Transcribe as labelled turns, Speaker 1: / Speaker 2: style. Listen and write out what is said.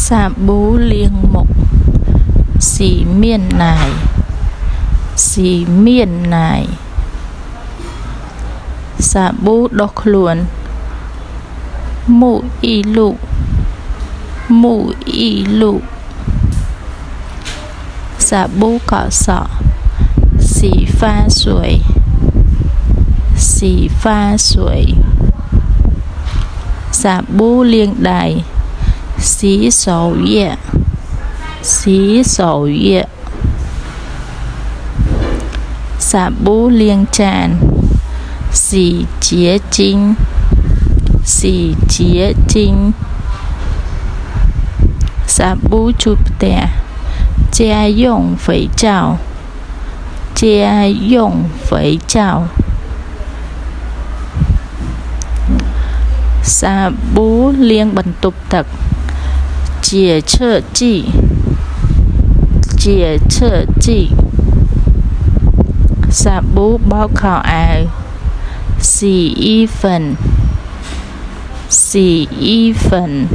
Speaker 1: Xà bú liêng mộc xì miên nài xà bú đọc luồn mụ y lụ xà bú cỏ sọ xì pha suối xà bú liêng đài xí sầu ye xà bú liêng tràn xì chía chính xà bú chụp tè gia dụng phẩy chào xà bú liêng bần tục tật chìa chợ chị xà bú báo khảo ảo xì y phần